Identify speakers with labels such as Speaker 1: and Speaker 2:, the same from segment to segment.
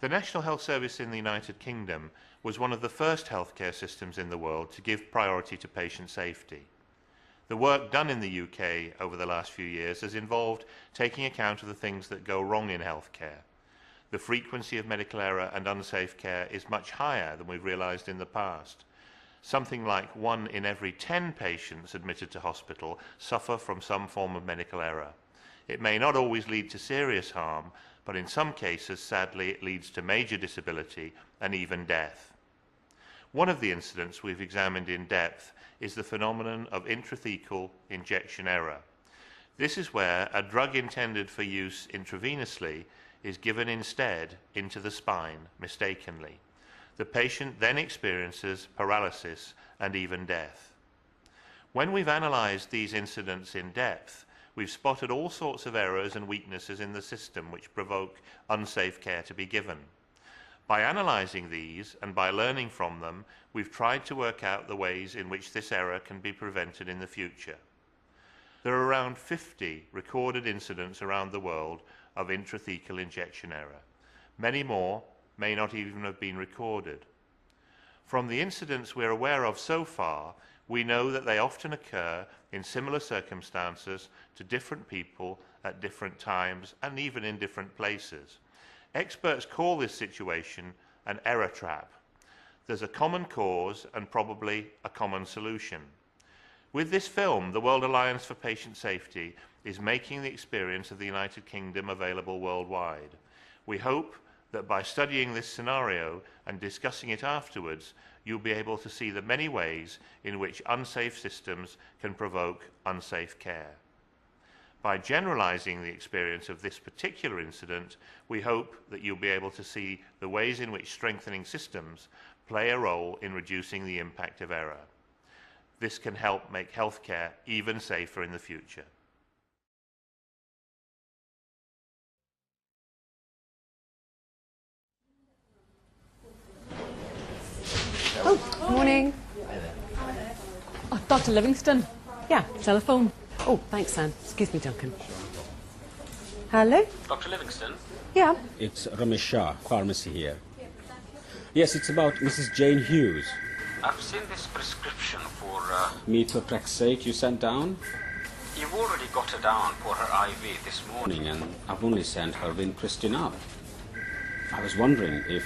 Speaker 1: The National Health Service in the United Kingdom was one of the first healthcare systems in the world to give priority to patient safety. The work done in the UK over the last few years has involved taking account of the things that go wrong in healthcare. The frequency of medical error and unsafe care is much higher than we've realised in the past. Something like 1 in every 10 patients admitted to hospital suffer from some form of medical error. It may not always lead to serious harm, but in some cases, sadly, it leads to major disability and even death. One of the incidents we've examined in depth is the phenomenon of intrathecal injection error. This is where a drug intended for use intravenously is given instead into the spine mistakenly. The patient then experiences paralysis and even death. When we've analysed these incidents in depth, we've spotted all sorts of errors and weaknesses in the system which provoke unsafe care to be given. By analysing these and by learning from them, we've tried to work out the ways in which this error can be prevented in the future. There are around 50 recorded incidents around the world of intrathecal injection error. Many more may not even have been recorded. From the incidents we're aware of so far, we know that they often occur in similar circumstances to different people at different times and even in different places. Experts call this situation an error trap. There's a common cause and probably a common solution. With this film, the World Alliance for Patient Safety is making the experience of the United Kingdom available worldwide. We hope that by studying this scenario and discussing it afterwards, you'll be able to see the many ways in which unsafe systems can provoke unsafe care. By generalizing the experience of this particular incident, we hope that you'll be able to see the ways in which strengthening systems play a role in reducing the impact of error. This can help make healthcare even safer in the future.
Speaker 2: Oh, morning.
Speaker 3: Oh, Dr. Livingston.
Speaker 2: Yeah.
Speaker 3: Telephone.
Speaker 2: Oh, thanks, Sam. Excuse me, Duncan. Hello?
Speaker 4: Dr. Livingston?
Speaker 2: Yeah.
Speaker 4: It's Ramesh Shah, pharmacy here. Yes, it's about Mrs. Jane Hughes. I've seen this prescription for methotrexate you sent down. You've already got her down for her IV this morning, and I've only sent her Vincristine up. I was wondering if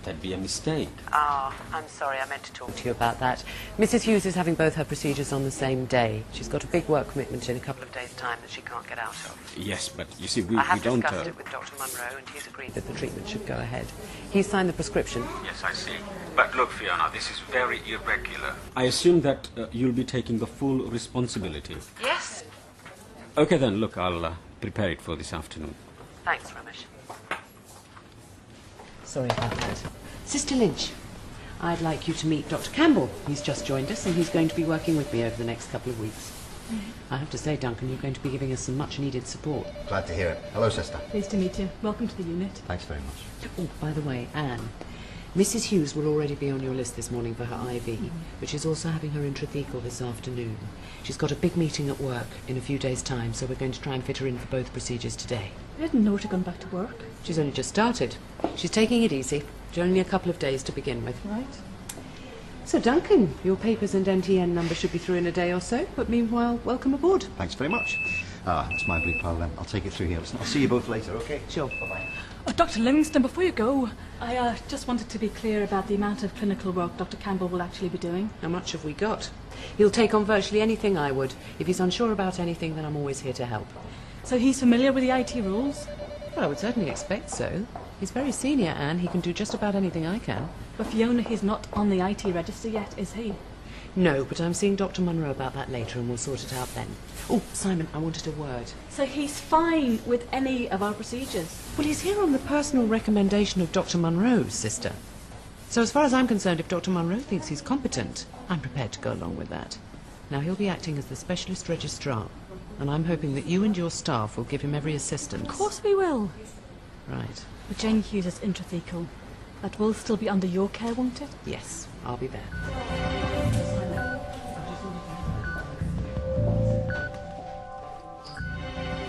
Speaker 4: that'd be a mistake.
Speaker 2: I'm sorry, I meant to talk to you about that. Mrs. Hughes is having both her procedures on the same day. She's got a big work commitment in a couple of days' time that she can't get out of.
Speaker 4: Yes, but you see, we
Speaker 2: I have
Speaker 4: don't...
Speaker 2: discussed it with Dr. Munro, and he's agreed that the treatment should go ahead. He's signed the prescription.
Speaker 4: Yes, I see. But look, Fiona, this is very irregular. I assume that you'll be taking the full responsibility.
Speaker 2: Yes.
Speaker 4: Okay, then, look, I'll prepare it for this afternoon.
Speaker 2: Thanks, Ramesh. Sorry about that. Sister Lynch, I'd like you to meet Dr. Campbell. He's just joined us, and he's going to be working with me over the next couple of weeks. I have to say, Duncan, you're going to be giving us some much-needed support.
Speaker 5: Glad to hear it. Hello, sister.
Speaker 3: Pleased to meet you. Welcome to the unit.
Speaker 5: Thanks very much.
Speaker 2: Oh, by the way, Anne, Mrs. Hughes will already be on your list this morning for her IV, but she's also having her intrathecal this afternoon. She's got a big meeting at work in a few days' time, so we're going to try and fit her in for both procedures today.
Speaker 3: I didn't know she'd gone back to work.
Speaker 2: She's only just started. She's taking it easy. It's only a couple of days to begin with.
Speaker 3: Right.
Speaker 2: So, Duncan, your papers and NTN number should be through in a day or so, but meanwhile, welcome aboard.
Speaker 5: Thanks very much. That's my blue pal then. I'll take it through here. Listen, I'll see you both later, okay?
Speaker 2: Sure.
Speaker 5: Bye-bye.
Speaker 3: Oh, Dr. Livingston, before you go, I just wanted to be clear about the amount of clinical work Dr. Campbell will actually be doing.
Speaker 2: How much have we got? He'll take on virtually anything I would. If he's unsure about anything, then I'm always here to help.
Speaker 3: So he's familiar with the IT rules?
Speaker 2: Well, I would certainly expect so. He's very senior, Anne. He can do just about anything I can.
Speaker 3: But Fiona, he's not on the IT register yet, is he?
Speaker 2: No, but I'm seeing Dr. Munro about that later, and we'll sort it out then. Oh, Simon, I wanted a word.
Speaker 3: So he's fine with any of our procedures?
Speaker 2: Well, he's here on the personal recommendation of Dr. Munro's sister. So as far as I'm concerned, if Dr. Munro thinks he's competent, I'm prepared to go along with that. Now, he'll be acting as the specialist registrar, and I'm hoping that you and your staff will give him every assistance.
Speaker 3: Of course we will.
Speaker 2: Right.
Speaker 3: But Jane Hughes is intrathecal. That will still be under your care, won't it?
Speaker 2: Yes, I'll be there.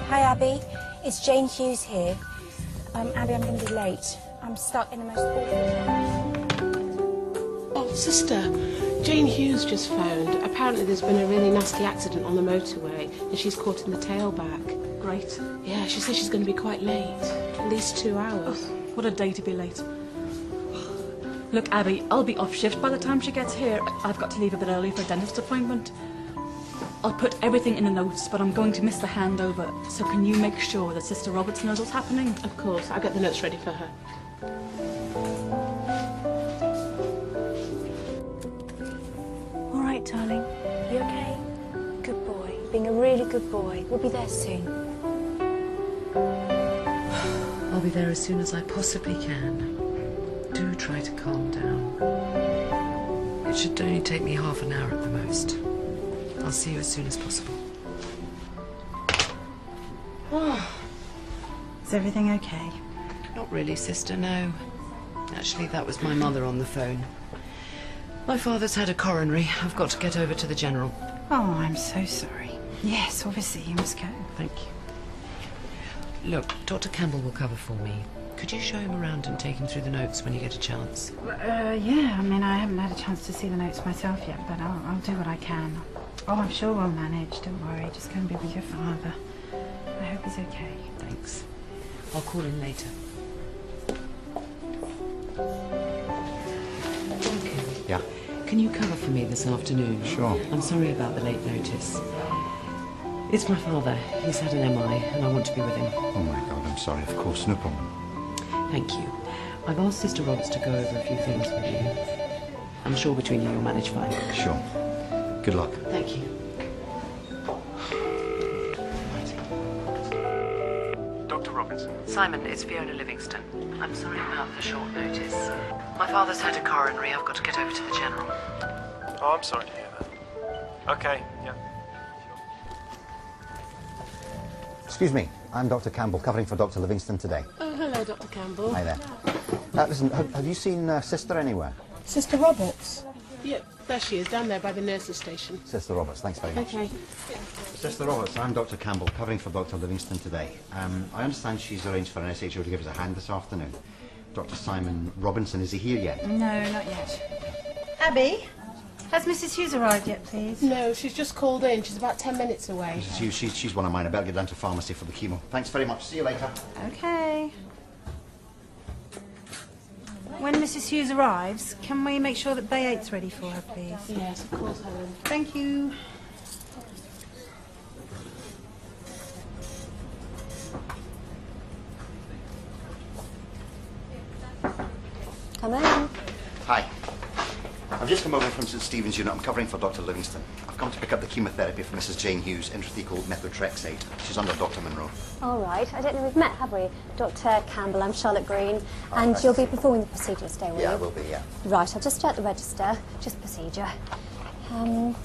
Speaker 6: Hi, Abby. It's Jane Hughes here. Abby, I'm going to be late. I'm stuck in the most awful...
Speaker 7: Oh, sister, Jane Hughes just phoned. Apparently there's been a really nasty accident on the motorway and she's caught in the tailback.
Speaker 3: Great.
Speaker 7: Yeah, she says she's going to be quite late. At least 2 hours.
Speaker 3: Oh, what a day to be late. Look, Abby, I'll be off shift by the time she gets here. I've got to leave a bit early for a dentist appointment. I'll put everything in the notes, but I'm going to miss the handover. So can you make sure that Sister Roberts knows what's happening?
Speaker 7: Of course, I'll get the notes ready for her.
Speaker 6: All right, darling. You okay? Good boy. Being a really good boy. We'll be there soon.
Speaker 2: I'll be there as soon as I possibly can. Do try to calm down. It should only take me half an hour at the most. I'll see you as soon as possible.
Speaker 6: Is everything okay?
Speaker 2: Not really, sister, no. Actually, that was my mother on the phone. My father's had a coronary. I've got to get over to the general.
Speaker 6: Oh, I'm so sorry. Yes, obviously, you must go.
Speaker 2: Thank you. Look, Dr. Campbell will cover for me. Could you show him around and take him through the notes when you get a chance?
Speaker 6: Yeah, I mean, I haven't had a chance to see the notes myself yet, but I'll do what I can. Oh, I'm sure we'll manage, don't worry. Just go and be with your father. I hope he's okay.
Speaker 2: Thanks. I'll call in later. Okay.
Speaker 5: Yeah?
Speaker 2: Can you cover for me this afternoon?
Speaker 5: Sure.
Speaker 2: I'm sorry about the late notice. It's my father. He's had an MI and I want to be with him.
Speaker 5: Oh my God, I'm sorry. Of course, no problem.
Speaker 2: Thank you. I've asked Sister Roberts to go over a few things with you. I'm sure between you you'll manage fine.
Speaker 5: Sure. Good luck.
Speaker 2: Thank you.
Speaker 8: Dr. Robertson.
Speaker 2: Simon, it's Fiona Livingston. I'm sorry about the short notice. My father's had a coronary. I've got to get over to the general.
Speaker 8: Oh, I'm sorry to hear that. Okay, yeah.
Speaker 5: Excuse me, I'm Dr. Campbell, covering for Dr. Livingston today.
Speaker 7: Oh, hello, Dr. Campbell.
Speaker 5: Hi there. Listen, have you seen Sister anywhere?
Speaker 6: Sister Roberts?
Speaker 7: Yep, there she is, down there by the nurses' station.
Speaker 5: Sister Roberts, thanks very much.
Speaker 7: Okay.
Speaker 5: Sister Roberts, I'm Dr. Campbell, covering for Dr. Livingston today. I understand she's arranged for an SHO to give us a hand this afternoon. Dr. Simon Robinson, is he here yet?
Speaker 6: No, not yet. Abby, has Mrs. Hughes arrived yet, please?
Speaker 7: No, she's just called in. She's about 10 minutes away.
Speaker 5: Mrs. Hughes, she's one of mine. I better get down to pharmacy for the chemo. Thanks very much. See you later.
Speaker 6: Okay. When Mrs. Hughes arrives, can we make sure that Bay 8's ready for her, please?
Speaker 7: Yes, of course, Helen.
Speaker 6: Thank you.
Speaker 9: Come in.
Speaker 5: Hi. I've just come over from St Stephen's unit. I'm covering for Dr. Livingston. I've come to pick up the chemotherapy for Mrs. Jane Hughes, intrathecal methotrexate. She's under Dr. Monroe.
Speaker 9: All right. I don't know we've met, have we? Dr. Campbell, I'm Charlotte Green. And you'll be performing the procedure today, will you?
Speaker 5: Yeah, I will be, yeah.
Speaker 9: Right, I'll just check the register. Just procedure. I don't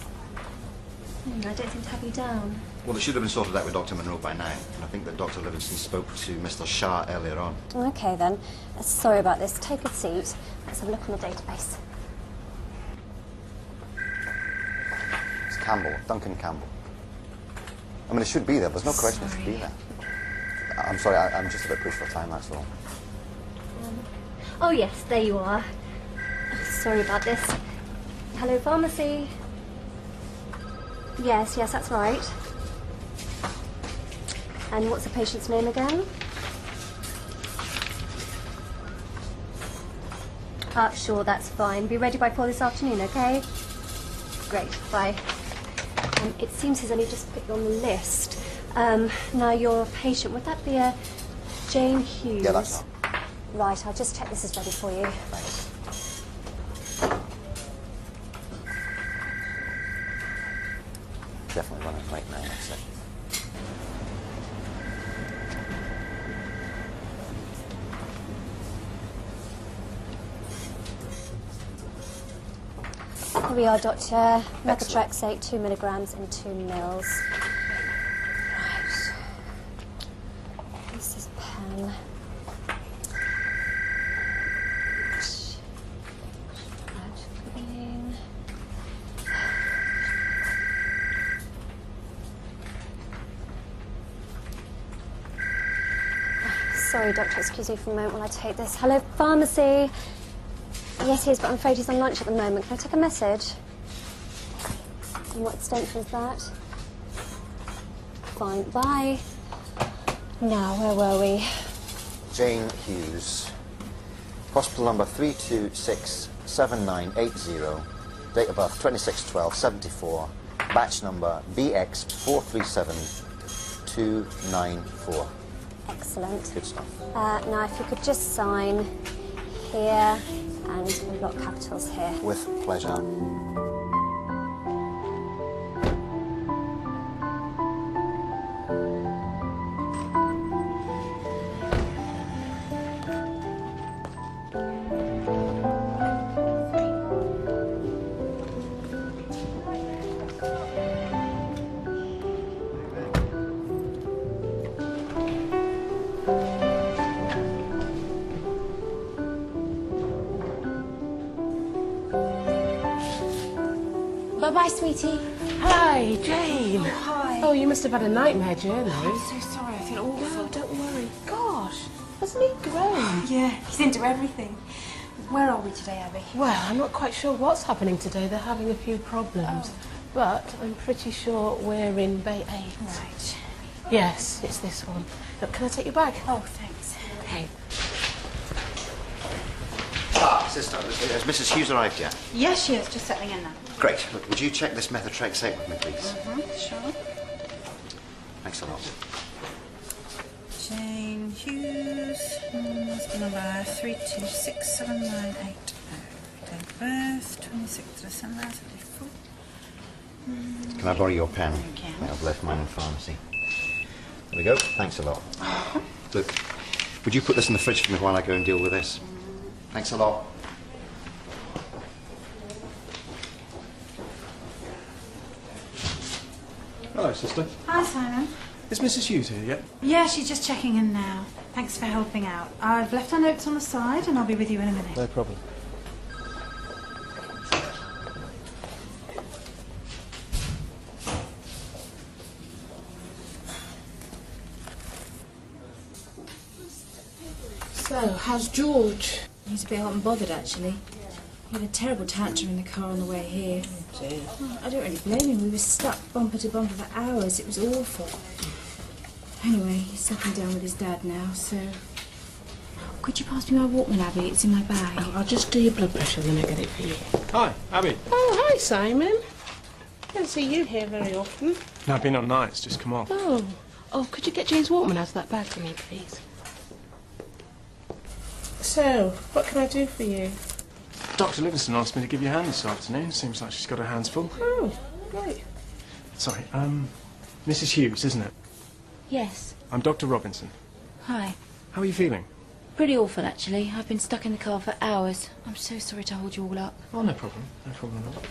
Speaker 9: seem to have you down.
Speaker 5: Well, it should have been sorted out with Dr. Monroe by now. And I think that Dr. Livingston spoke to Mr. Shah earlier on.
Speaker 9: Okay, then. Sorry about this. Take a seat. Let's have a look on the database.
Speaker 5: It's Campbell, Duncan Campbell. I mean, it should be there. There's no question it should be there. I'm sorry, I'm just a bit pushed for time, that's all.
Speaker 9: Oh, yes, there you are. Sorry about this. Hello, pharmacy. Yes, that's right. And what's the patient's name again? Sure, that's fine. Be ready by 4 this afternoon, okay? Great, bye. It seems he's only just put you on the list. Now, your patient, would that be a Jane Hughes?
Speaker 5: Yeah, that's her.
Speaker 9: Right, I'll just check this is ready for you.
Speaker 5: Thanks. Definitely running late now, that's it.
Speaker 9: Here we are, Doctor. Methotrexate, 2 milligrams in 2 mils. Right. This is pen. Clean. Sorry, doctor, excuse me for a moment while I take this. Hello, pharmacy. Yes, he is, but I'm afraid he's on lunch at the moment. Can I take a message? And what extension is that? Fine, bye. Now, where were we?
Speaker 5: Jane Hughes. Hospital number 3267980. Date of birth 26/12/74. Batch number BX437294.
Speaker 9: Excellent.
Speaker 5: Good stuff.
Speaker 9: Now, if you could just sign here and in block capitals here.
Speaker 5: With pleasure.
Speaker 9: Bye-bye, sweetie.
Speaker 7: Hi, Jane.
Speaker 6: Oh, hi.
Speaker 7: Oh, you must have had a nightmare journey.
Speaker 6: I'm so sorry, I feel awful.
Speaker 7: No, don't worry. Gosh, hasn't he grown?
Speaker 6: Yeah, he's into everything. Where are we today, Abby?
Speaker 7: Well, I'm not quite sure what's happening today. They're having a few problems. But I'm pretty sure we're in Bay 8.
Speaker 6: Right.
Speaker 7: Yes, it's this one. Look, can I take your bag?
Speaker 6: Oh, thanks.
Speaker 7: Okay.
Speaker 5: Ah, sister, has Mrs. Hughes arrived yet?
Speaker 6: Yes, she is, just settling in now.
Speaker 5: Great. Look, would you check this methotrexate with me, please?
Speaker 6: Sure.
Speaker 5: Thanks a lot.
Speaker 6: Jane Hughes, number 3267980. Date of birth, 26th December, 74.
Speaker 5: Can I borrow your pen?
Speaker 6: You can.
Speaker 5: I've left mine in pharmacy. There we go. Thanks a lot. Look, would you put this in the fridge for me while I go and deal with this? Thanks a lot.
Speaker 8: Hello, sister.
Speaker 6: Hi, Simon.
Speaker 8: Is Mrs. Hughes here yet?
Speaker 6: Yeah, she's just checking in now. Thanks for helping out. I've left our notes on the side and I'll be with you in a minute.
Speaker 8: No problem.
Speaker 10: So, how's George?
Speaker 11: He's a bit hot and bothered, actually. He had a terrible tantrum in the car on the way here.
Speaker 10: Oh, dear.
Speaker 11: Oh, I don't really blame him. We were stuck bumper to bumper for hours. It was awful. Anyway, he's settling down with his dad now, so... Could you pass me my Walkman, Abby? It's in my bag.
Speaker 7: Oh, I'll just do your blood pressure and then I'll get it for you.
Speaker 8: Hi, Abby.
Speaker 7: Oh, hi, Simon. Don't see you here very often.
Speaker 8: No, I've been on nights, just come off.
Speaker 7: Oh. Oh, could you get James Walkman out of that bag for me, please? So, what can I do for you?
Speaker 8: Dr. Livingston asked me to give you a hand this afternoon. Seems like she's got her hands full.
Speaker 7: Oh, great.
Speaker 8: Sorry, Mrs. Hughes, isn't it?
Speaker 11: Yes.
Speaker 8: I'm Dr. Robinson.
Speaker 11: Hi.
Speaker 8: How are you feeling?
Speaker 11: Pretty awful, actually. I've been stuck in the car for hours. I'm so sorry to hold you all up.
Speaker 8: Oh, no problem. No problem at all.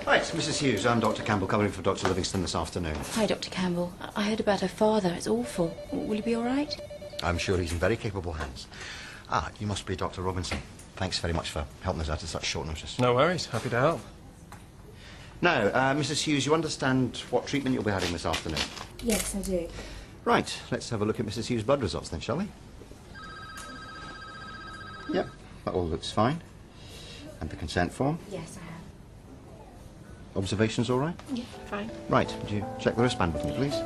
Speaker 5: Right, Mrs. Hughes, I'm Dr. Campbell, covering for Dr. Livingston this afternoon.
Speaker 11: Hi, Dr. Campbell. I heard about her father. It's awful. Will he be all right?
Speaker 5: I'm sure he's in very capable hands. Ah, you must be Dr. Robinson. Thanks very much for helping us out at such short notice.
Speaker 8: No worries. Happy to help.
Speaker 5: Now, Mrs. Hughes, you understand what treatment you'll be having this afternoon?
Speaker 11: Yes, I do.
Speaker 5: Right, let's have a look at Mrs. Hughes' blood results then, shall we? Yep, that all looks fine. And the consent form?
Speaker 11: Yes, I have.
Speaker 5: Observations all right?
Speaker 7: Yeah, fine.
Speaker 5: Right, would you check the wristband with me, please?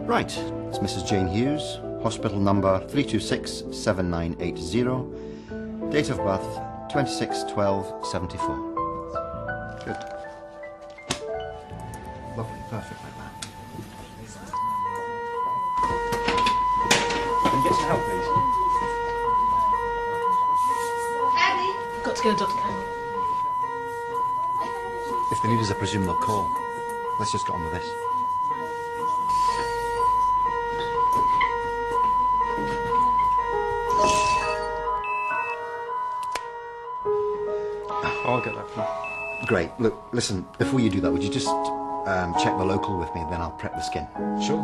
Speaker 5: Right, it's Mrs. Jane Hughes, hospital number 3267980, date of birth 26/12/74. Good. Lovely, perfect like that.
Speaker 8: Can you get some help, please?
Speaker 7: Got to go, Dr. Campbell.
Speaker 5: If they need us, I presume they'll call. Let's just get on with this.
Speaker 8: I'll get that for you.
Speaker 5: Great. Look, listen, before you do that, would you just check the local with me, then I'll prep the skin.
Speaker 8: Sure.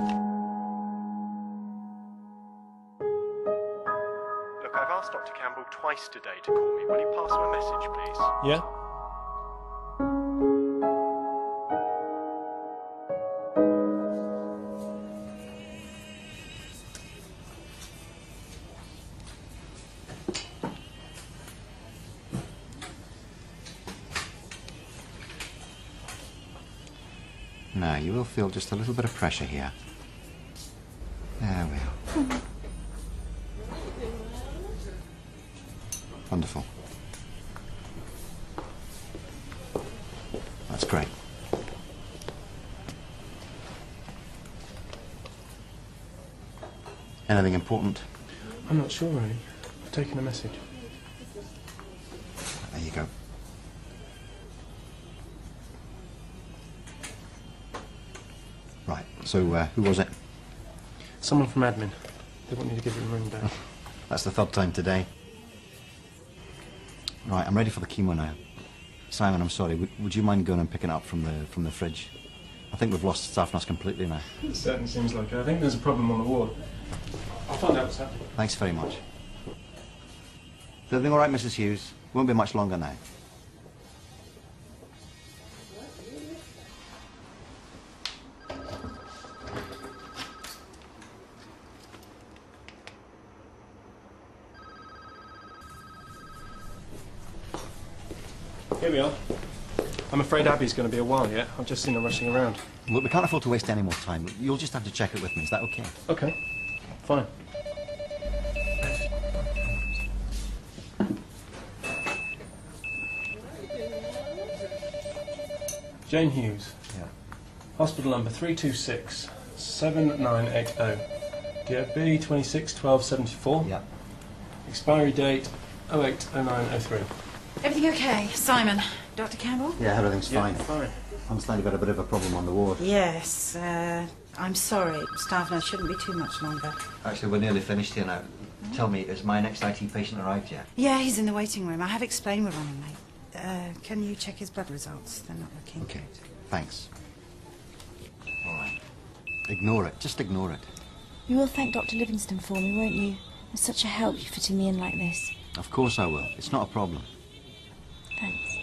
Speaker 8: Look, I've asked Dr. Campbell twice today to call me. Will you pass him a message, please? Yeah?
Speaker 5: Now, you will feel just a little bit of pressure here. There we are. Wonderful. That's great. Anything important?
Speaker 8: I'm not sure, really. I've taken a message.
Speaker 5: There you go. Right, so who was it?
Speaker 8: Someone from admin. They want you to give them a ring back.
Speaker 5: That's the third time today. Right, I'm ready for the chemo now. Simon, I'm sorry, would you mind going and picking it up from the fridge? I think we've lost staff nurse completely now.
Speaker 8: It certainly seems like it. I think there's a problem on the ward. I'll find out what's happening.
Speaker 5: Thanks very much. Is everything all right, Mrs. Hughes? Won't be much longer now.
Speaker 8: Here we are. I'm afraid Abby's going to be a while yet. I've just seen her rushing around.
Speaker 5: Look, we can't afford to waste any more time. You'll just have to check it with me. Is that okay?
Speaker 8: Okay. Fine. Jane Hughes.
Speaker 5: Yeah.
Speaker 8: Hospital number 326-7980. DOB 261274.
Speaker 5: Yeah.
Speaker 8: Expiry date 080903.
Speaker 6: Everything okay? Simon, Dr. Campbell?
Speaker 5: Yeah, everything's fine.
Speaker 8: Fine.
Speaker 5: I understand you've got a bit of a problem on the ward.
Speaker 6: Yes, I'm sorry. Staff nurse shouldn't be too much longer.
Speaker 5: Actually, we're nearly finished here now. Tell me, has my next IT patient arrived yet?
Speaker 6: Yeah, he's in the waiting room. I have explained we're running late. Can you check his blood results? They're not looking
Speaker 5: Okay,
Speaker 6: good.
Speaker 5: thanks. All right. Ignore it. Just ignore it.
Speaker 11: You will thank Dr. Livingston for me, won't you? It's such a help you fitting me in like this.
Speaker 5: Of course I will. It's not a problem.
Speaker 11: Thanks.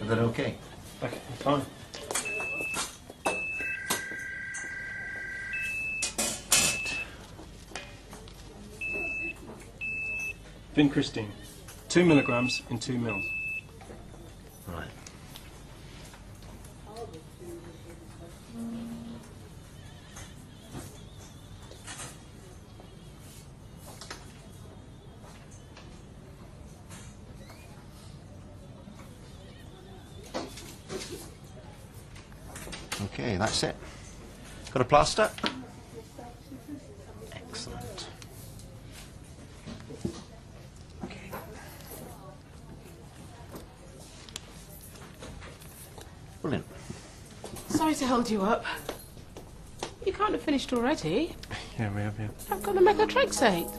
Speaker 5: Is that okay?
Speaker 8: Okay, fine.
Speaker 5: Right.
Speaker 8: Vincristine. 2 milligrams in 2 mils.
Speaker 5: Right. Okay, that's it. Got a plaster? Excellent. Okay. Brilliant.
Speaker 7: Sorry to hold you up. You can't have finished already.
Speaker 8: Yeah, we have, yeah.
Speaker 7: I've got the methotrexate.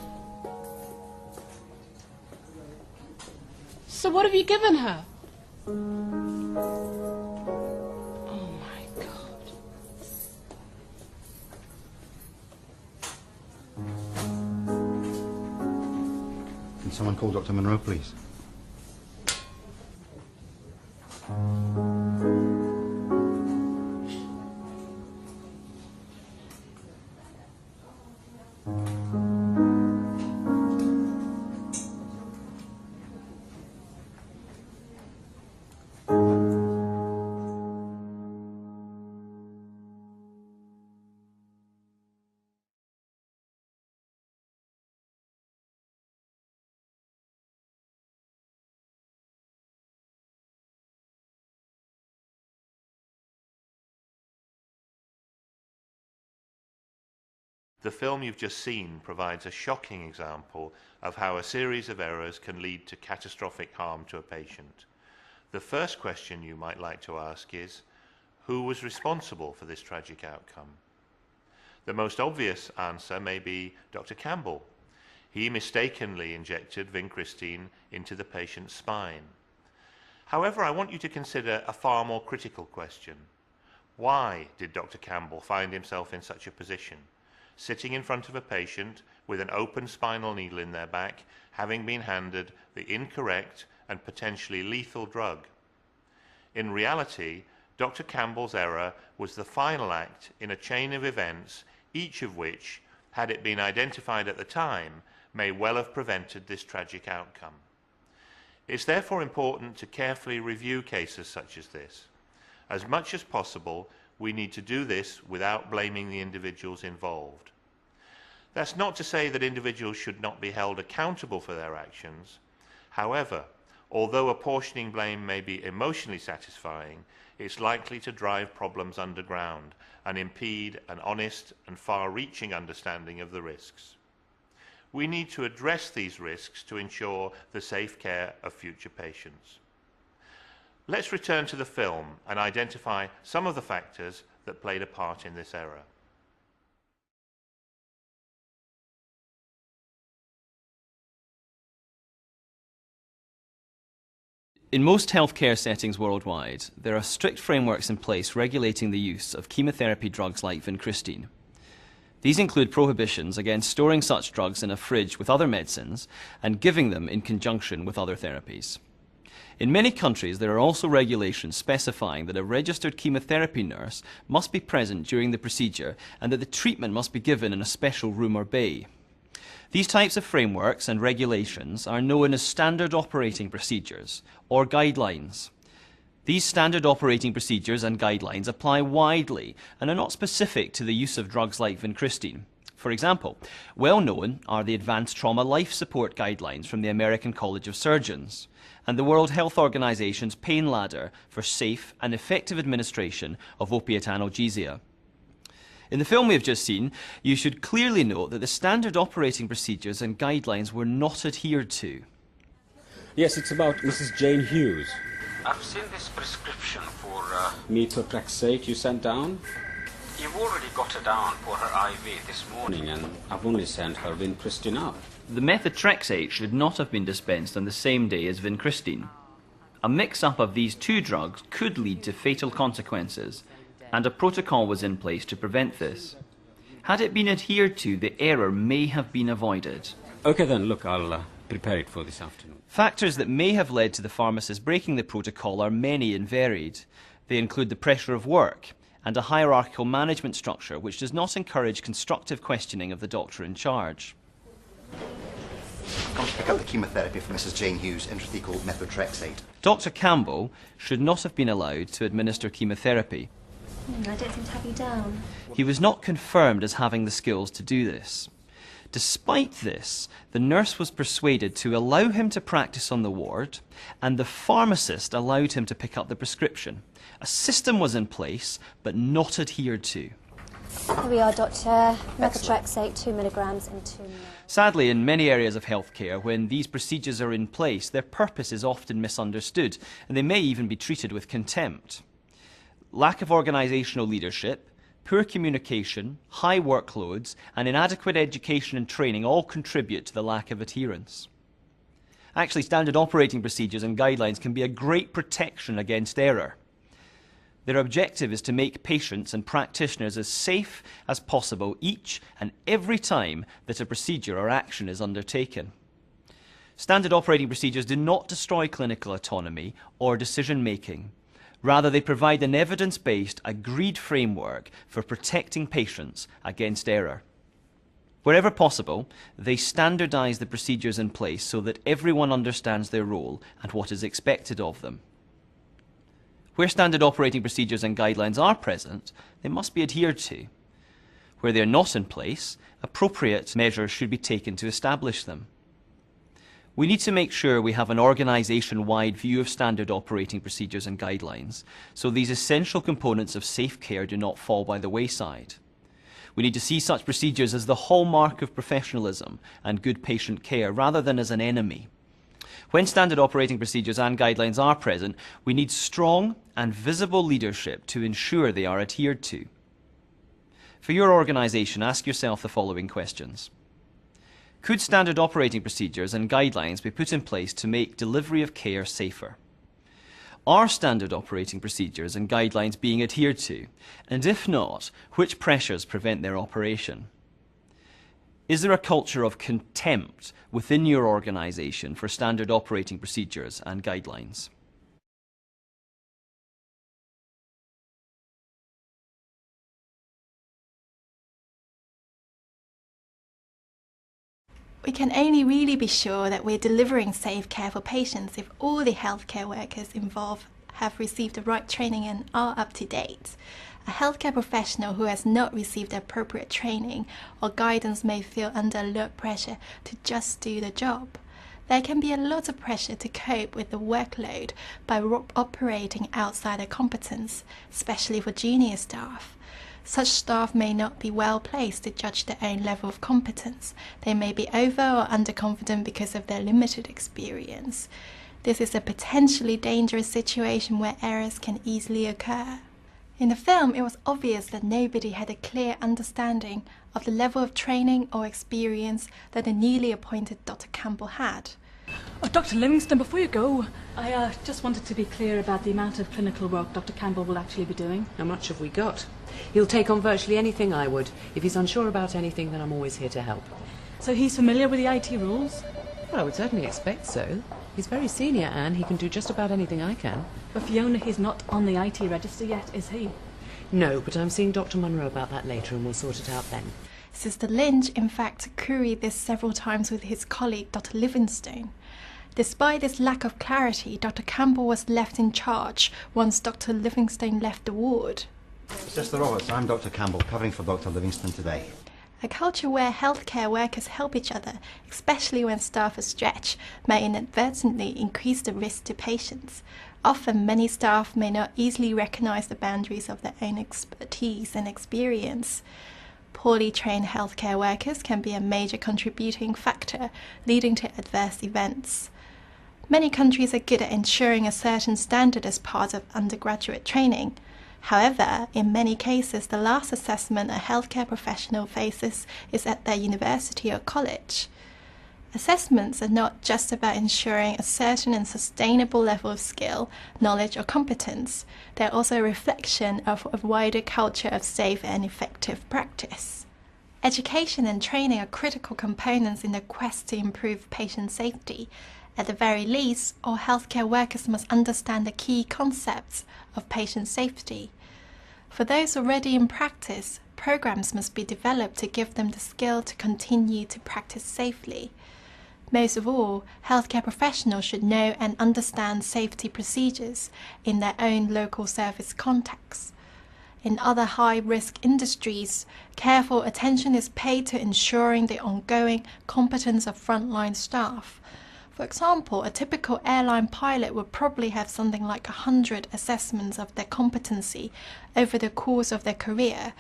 Speaker 7: So what have you given her? Oh my God.
Speaker 5: Can someone call Dr. Monroe, please?
Speaker 1: The film you've just seen provides a shocking example of how a series of errors can lead to catastrophic harm to a patient. The first question you might like to ask is, who was responsible for this tragic outcome? The most obvious answer may be Dr. Campbell. He mistakenly injected vincristine into the patient's spine. However, I want you to consider a far more critical question. Why did Dr. Campbell find himself in such a position, sitting in front of a patient with an open spinal needle in their back, having been handed the incorrect and potentially lethal drug? In reality, Dr. Campbell's error was the final act in a chain of events, each of which, had it been identified at the time, may well have prevented this tragic outcome. It's therefore important to carefully review cases such as this. As much as possible, we need to do this without blaming the individuals involved. That's not to say that individuals should not be held accountable for their actions. However, although apportioning blame may be emotionally satisfying, it's likely to drive problems underground and impede an honest and far-reaching understanding of the risks. We need to address these risks to ensure the safe care of future patients. Let's return to the film and identify some of the factors that played a part in this error.
Speaker 12: In most healthcare settings worldwide, there are strict frameworks in place regulating the use of chemotherapy drugs like vincristine. These include prohibitions against storing such drugs in a fridge with other medicines and giving them in conjunction with other therapies. In many countries, there are also regulations specifying that a registered chemotherapy nurse must be present during the procedure and that the treatment must be given in a special room or bay. These types of frameworks and regulations are known as standard operating procedures or guidelines. These standard operating procedures and guidelines apply widely and are not specific to the use of drugs like vincristine. For example, well known are the Advanced Trauma Life Support Guidelines from the American College of Surgeons and the World Health Organization's Pain Ladder for safe and effective administration of opiate analgesia. In the film we have just seen, you should clearly note that the standard operating procedures and guidelines were not adhered to.
Speaker 4: Yes, it's about Mrs. Jane Hughes.
Speaker 13: I've seen this prescription for
Speaker 4: methotrexate you sent down.
Speaker 13: You've already got her down for her IV this morning.
Speaker 4: And I've only sent her vincristine up.
Speaker 12: The methotrexate should not have been dispensed on the same day as vincristine. A mix-up of these two drugs could lead to fatal consequences, and a protocol was in place to prevent this. Had it been adhered to, the error may have been avoided.
Speaker 4: Okay then, look, I'll prepare it for this afternoon.
Speaker 12: Factors that may have led to the pharmacist breaking the protocol are many and varied. They include the pressure of work and a hierarchical management structure which does not encourage constructive questioning of the doctor in charge.
Speaker 5: I've come to pick up the chemotherapy for Mrs. Jane Hughes, intrathecal methotrexate.
Speaker 12: Dr. Campbell should not have been allowed to administer chemotherapy.
Speaker 9: I don't seem to have you down.
Speaker 12: He was not confirmed as having the skills to do this. Despite this, the nurse was persuaded to allow him to practice on the ward, and the pharmacist allowed him to pick up the prescription. A system was in place, but not adhered to.
Speaker 9: Here we are, Doctor. Methotrexate, 2 milligrams in 2 minutes.
Speaker 12: Sadly, in many areas of healthcare, when these procedures are in place, their purpose is often misunderstood, and they may even be treated with contempt. Lack of organisational leadership, poor communication, high workloads, and inadequate education and training all contribute to the lack of adherence. Actually, standard operating procedures and guidelines can be a great protection against error. Their objective is to make patients and practitioners as safe as possible each and every time that a procedure or action is undertaken. Standard operating procedures do not destroy clinical autonomy or decision-making. Rather, they provide an evidence-based, agreed framework for protecting patients against error. Wherever possible, they standardise the procedures in place so that everyone understands their role and what is expected of them. Where standard operating procedures and guidelines are present, they must be adhered to. Where they are not in place, appropriate measures should be taken to establish them. We need to make sure we have an organisation-wide view of standard operating procedures and guidelines, so these essential components of safe care do not fall by the wayside. We need to see such procedures as the hallmark of professionalism and good patient care, rather than as an enemy. When standard operating procedures and guidelines are present, we need strong and visible leadership to ensure they are adhered to. For your organisation, ask yourself the following questions. Could standard operating procedures and guidelines be put in place to make delivery of care safer? Are standard operating procedures and guidelines being adhered to? And if not, which pressures prevent their operation? Is there a culture of contempt within your organisation for standard operating procedures and guidelines?
Speaker 14: We can only really be sure that we're delivering safe care for patients if all the healthcare workers involved have received the right training and are up to date. A healthcare professional who has not received the appropriate training or guidance may feel under a lot of pressure to just do the job. There can be a lot of pressure to cope with the workload by operating outside their competence, especially for junior staff. Such staff may not be well placed to judge their own level of competence. They may be over or underconfident because of their limited experience. This is a potentially dangerous situation where errors can easily occur. In the film, it was obvious that nobody had a clear understanding of the level of training or experience that the newly appointed Dr. Campbell had.
Speaker 3: Oh, Dr. Livingston, before you go, I just wanted to be clear about the amount of clinical work Dr. Campbell will actually be doing.
Speaker 2: How much have we got? He'll take on virtually anything I would. If he's unsure about anything, then I'm always here to help.
Speaker 3: So he's familiar with the IT rules?
Speaker 2: Well, I would certainly expect so. He's very senior, Anne. He can do just about anything I can.
Speaker 3: But Fiona, he's not on the IT register yet, is he?
Speaker 2: No, but I'm seeing Dr. Munro about that later and we'll sort it out then.
Speaker 14: Sister Lynch, in fact, queried this several times with his colleague, Dr. Livingstone. Despite this lack of clarity, Dr. Campbell was left in charge once Dr. Livingstone left the ward.
Speaker 5: Sister Roberts, I'm Dr. Campbell, covering for Dr. Livingstone today.
Speaker 14: A culture where healthcare workers help each other, especially when staff are stretched, may inadvertently increase the risk to patients. Often, many staff may not easily recognise the boundaries of their own expertise and experience. Poorly trained healthcare workers can be a major contributing factor, leading to adverse events. Many countries are good at ensuring a certain standard as part of undergraduate training. However, in many cases, the last assessment a healthcare professional faces is at their university or college. Assessments are not just about ensuring a certain and sustainable level of skill, knowledge, or competence. They're also a reflection of a wider culture of safe and effective practice. Education and training are critical components in the quest to improve patient safety. At the very least, all healthcare workers must understand the key concepts of patient safety. For those already in practice, programs must be developed to give them the skill to continue to practice safely. Most of all, healthcare professionals should know and understand safety procedures in their own local service context. In other high-risk industries, careful attention is paid to ensuring the ongoing competence of frontline staff. For example, a typical airline pilot would probably have something like 100 assessments of their competency over the course of their career.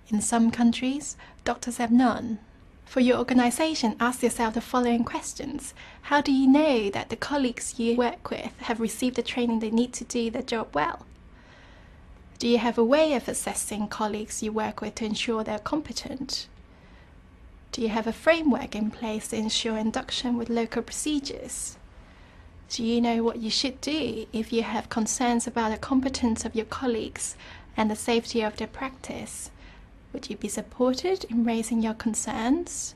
Speaker 14: In some countries, doctors have none. For your organization, ask yourself the following questions. How do you know that the colleagues you work with have received the training they need to do their job well? Do you have a way of assessing colleagues you work with to ensure they're competent? Do you have a framework in place to ensure induction with local procedures? Do you know what you should do if you have concerns about the competence of your colleagues and the safety of their practice? Would you be supported in raising your concerns?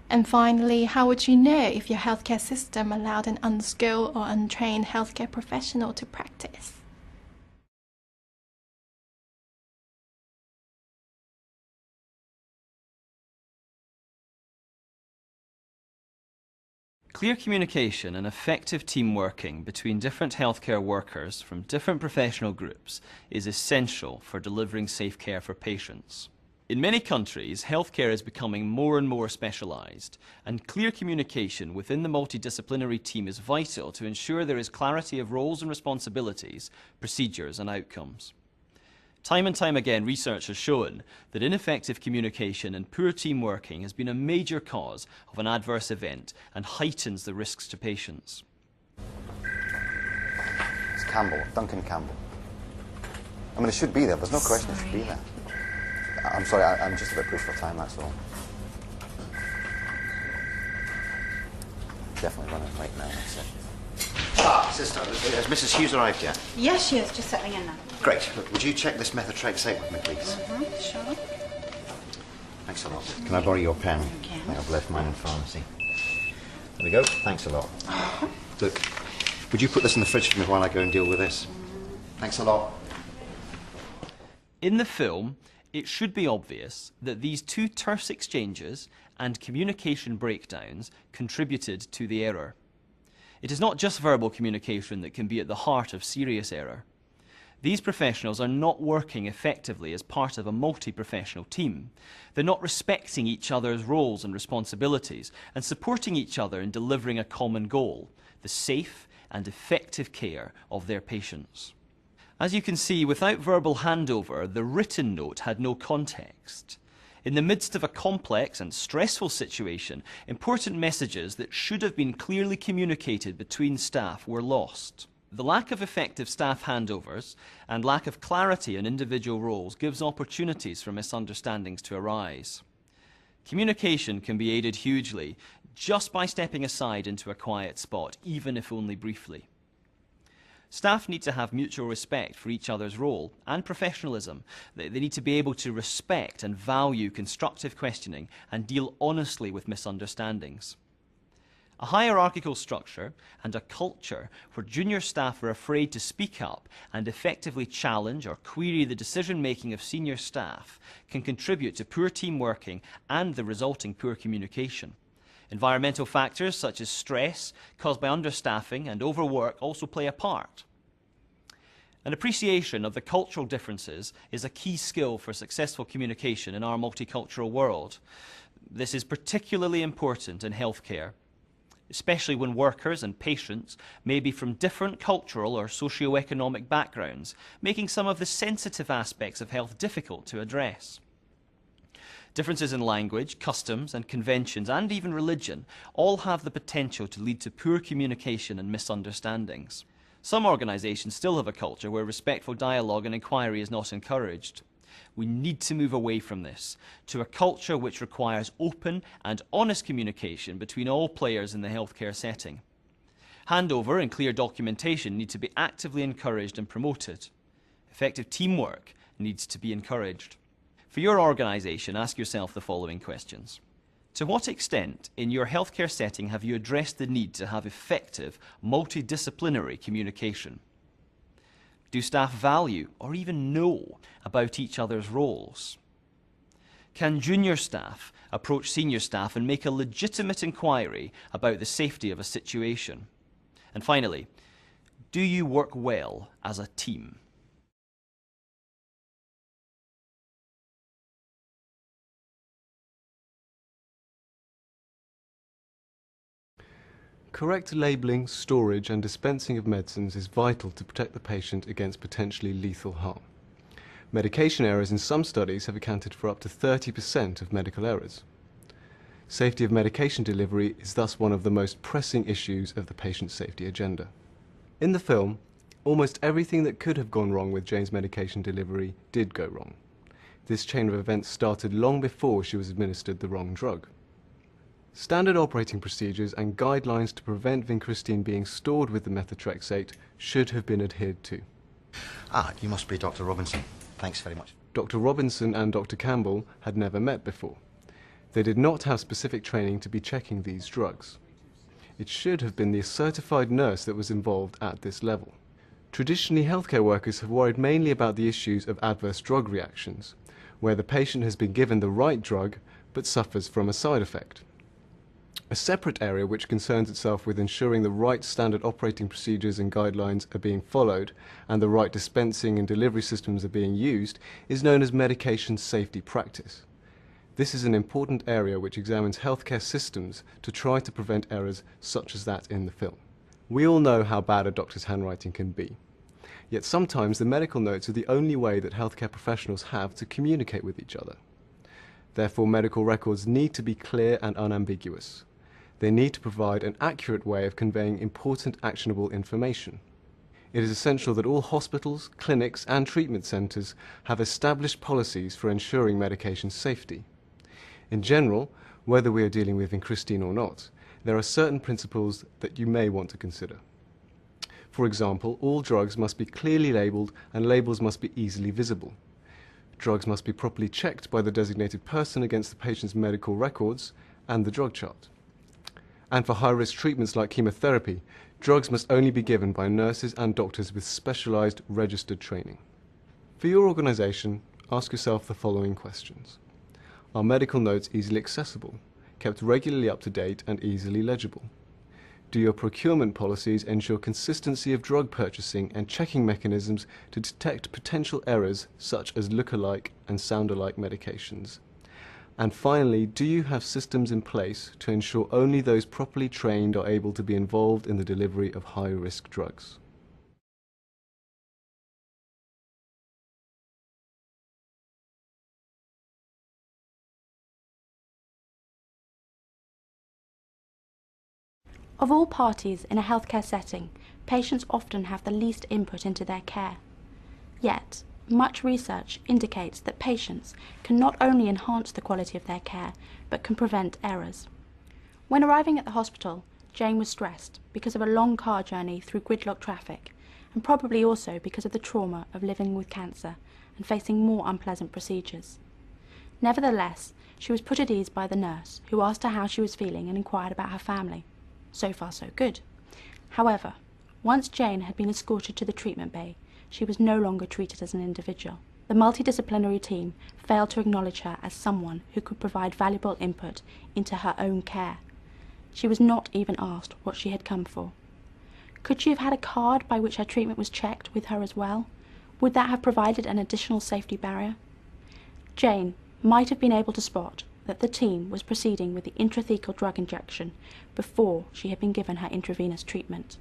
Speaker 14: And finally, how would you know if your healthcare system allowed an unskilled or untrained healthcare professional to practice?
Speaker 12: Clear communication and effective team working between different healthcare workers from different professional groups is essential for delivering safe care for patients. In many countries, healthcare is becoming more and more specialised, and clear communication within the multidisciplinary team is vital to ensure there is clarity of roles and responsibilities, procedures and outcomes. Time and time again, research has shown that ineffective communication and poor team working has been a major cause of an adverse event and heightens the risks to patients.
Speaker 5: It's Campbell, Duncan Campbell. I mean, it should be there. There's no question it should be there. I'm sorry, I'm just a bit pushed for time, that's all. Definitely running late now, that's it. Ah, sister, has Mrs. Hughes arrived yet?
Speaker 6: Yes, she is. Just settling in now.
Speaker 5: Great. Look, would you check this methotrexate with me, please?
Speaker 6: Sure.
Speaker 5: Thanks a lot. Can I borrow your pen?
Speaker 6: Okay.
Speaker 5: I think I've left mine in pharmacy. There we go. Thanks a lot. Look, would you put this in the fridge for me while I go and deal with this? Thanks a lot.
Speaker 12: In the film, it should be obvious that these two terse exchanges and communication breakdowns contributed to the error. It is not just verbal communication that can be at the heart of serious error. These professionals are not working effectively as part of a multi-professional team. They're not respecting each other's roles and responsibilities and supporting each other in delivering a common goal, the safe and effective care of their patients. As you can see, without verbal handover, the written note had no context. In the midst of a complex and stressful situation, important messages that should have been clearly communicated between staff were lost. The lack of effective staff handovers and lack of clarity in individual roles gives opportunities for misunderstandings to arise. Communication can be aided hugely just by stepping aside into a quiet spot, even if only briefly. Staff need to have mutual respect for each other's role and professionalism. They need to be able to respect and value constructive questioning and deal honestly with misunderstandings. A hierarchical structure and a culture where junior staff are afraid to speak up and effectively challenge or query the decision-making of senior staff can contribute to poor team working and the resulting poor communication. Environmental factors such as stress caused by understaffing and overwork also play a part. An appreciation of the cultural differences is a key skill for successful communication in our multicultural world. This is particularly important in healthcare, especially when workers and patients may be from different cultural or socio-economic backgrounds, making some of the sensitive aspects of health difficult to address. Differences in language, customs and conventions, and even religion all have the potential to lead to poor communication and misunderstandings. Some organisations still have a culture where respectful dialogue and inquiry is not encouraged. We need to move away from this to a culture which requires open and honest communication between all players in the healthcare setting. Handover and clear documentation need to be actively encouraged and promoted. Effective teamwork needs to be encouraged. For your organisation, ask yourself the following questions. To what extent in your healthcare setting have you addressed the need to have effective, multidisciplinary communication? Do staff value or even know about each other's roles? Can junior staff approach senior staff and make a legitimate inquiry about the safety of a situation? And finally, do you work well as a team?
Speaker 15: Correct labelling, storage and dispensing of medicines is vital to protect the patient against potentially lethal harm. Medication errors in some studies have accounted for up to 30% of medical errors. Safety of medication delivery is thus one of the most pressing issues of the patient safety agenda. In the film, almost everything that could have gone wrong with Jane's medication delivery did go wrong. This chain of events started long before she was administered the wrong drug. Standard operating procedures and guidelines to prevent vincristine being stored with the methotrexate should have been adhered to.
Speaker 5: Ah, you must be Dr. Robinson. Thanks very much.
Speaker 15: Dr. Robinson and Dr. Campbell had never met before. They did not have specific training to be checking these drugs. It should have been the certified nurse that was involved at this level. Traditionally, healthcare workers have worried mainly about the issues of adverse drug reactions, where the patient has been given the right drug but suffers from a side effect. A separate area which concerns itself with ensuring the right standard operating procedures and guidelines are being followed and the right dispensing and delivery systems are being used is known as medication safety practice. This is an important area which examines healthcare systems to try to prevent errors such as that in the film. We all know how bad a doctor's handwriting can be. Yet sometimes the medical notes are the only way that healthcare professionals have to communicate with each other. Therefore, medical records need to be clear and unambiguous. They need to provide an accurate way of conveying important actionable information. It is essential that all hospitals, clinics and treatment centres have established policies for ensuring medication safety. In general, whether we are dealing with vincristine or not, there are certain principles that you may want to consider. For example, all drugs must be clearly labelled and labels must be easily visible. Drugs must be properly checked by the designated person against the patient's medical records and the drug chart. And for high-risk treatments like chemotherapy, drugs must only be given by nurses and doctors with specialised registered training. For your organisation, ask yourself the following questions. Are medical notes easily accessible? kept regularly up to date and easily legible? Do your procurement policies ensure consistency of drug purchasing and checking mechanisms to detect potential errors such as look-alike and sound-alike medications? And finally, do you have systems in place to ensure only those properly trained are able to be involved in the delivery of high-risk drugs?
Speaker 16: Of all parties in a healthcare setting, patients often have the least input into their care. Yet, much research indicates that patients can not only enhance the quality of their care, but can prevent errors. When arriving at the hospital, Jane was stressed because of a long car journey through gridlock traffic, and probably also because of the trauma of living with cancer and facing more unpleasant procedures. Nevertheless, she was put at ease by the nurse, who asked her how she was feeling and inquired about her family. So far, so good. However, once Jane had been escorted to the treatment bay, she was no longer treated as an individual. The multidisciplinary team failed to acknowledge her as someone who could provide valuable input into her own care. She was not even asked what she had come for. Could she have had a card by which her treatment was checked with her as well? Would that have provided an additional safety barrier? Jane might have been able to spot that the team was proceeding with the intrathecal drug injection before she had been given her intravenous treatment.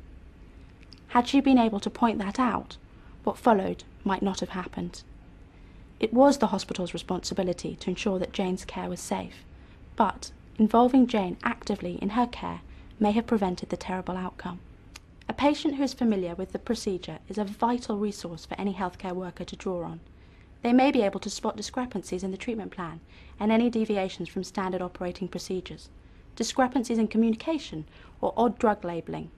Speaker 16: Had she been able to point that out, what followed might not have happened. It was the hospital's responsibility to ensure that Jane's care was safe, but involving Jane actively in her care may have prevented the terrible outcome. A patient who is familiar with the procedure is a vital resource for any healthcare worker to draw on. They may be able to spot discrepancies in the treatment plan and any deviations from standard operating procedures, discrepancies in communication or odd drug labelling.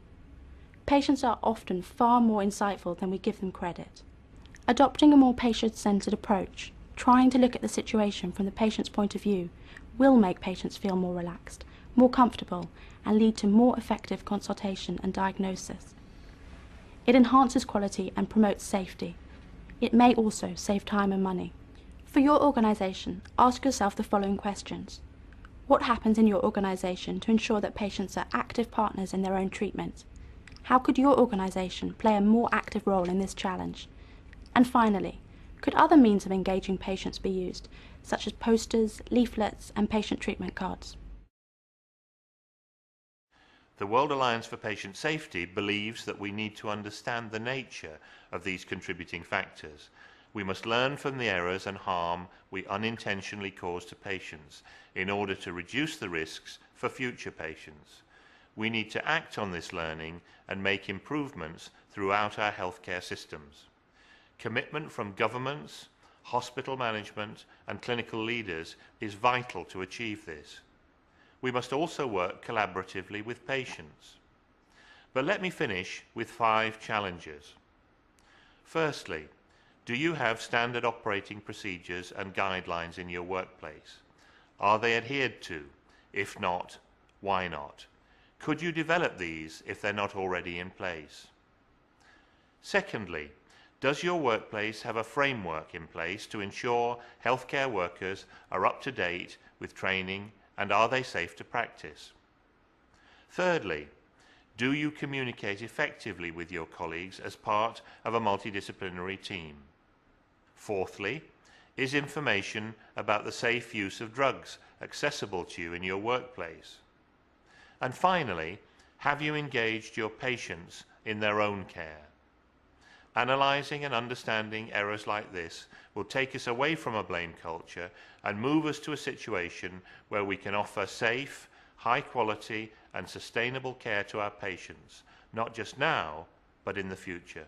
Speaker 16: Patients are often far more insightful than we give them credit. Adopting a more patient-centred approach, trying to look at the situation from the patient's point of view, will make patients feel more relaxed, more comfortable, and lead to more effective consultation and diagnosis. It enhances quality and promotes safety. It may also save time and money. For your organisation, ask yourself the following questions. What happens in your organisation to ensure that patients are active partners in their own treatment? How could your organisation play a more active role in this challenge? And finally, could other means of engaging patients be used, such as posters, leaflets, and patient treatment cards?
Speaker 1: The World Alliance for Patient Safety believes that we need to understand the nature of these contributing factors. We must learn from the errors and harm we unintentionally cause to patients in order to reduce the risks for future patients. We need to act on this learning and make improvements throughout our healthcare systems. Commitment from governments, hospital management, and clinical leaders is vital to achieve this. We must also work collaboratively with patients. But let me finish with 5 challenges. Firstly, do you have standard operating procedures and guidelines in your workplace? Are they adhered to? If not, why not? Could you develop these if they're not already in place? Secondly, does your workplace have a framework in place to ensure healthcare workers are up to date with training, and are they safe to practice? Thirdly, do you communicate effectively with your colleagues as part of a multidisciplinary team? Fourthly, is information about the safe use of drugs accessible to you in your workplace? And finally, have you engaged your patients in their own care? Analysing and understanding errors like this will take us away from a blame culture and move us to a situation where we can offer safe, high quality and sustainable care to our patients, not just now, but in the future.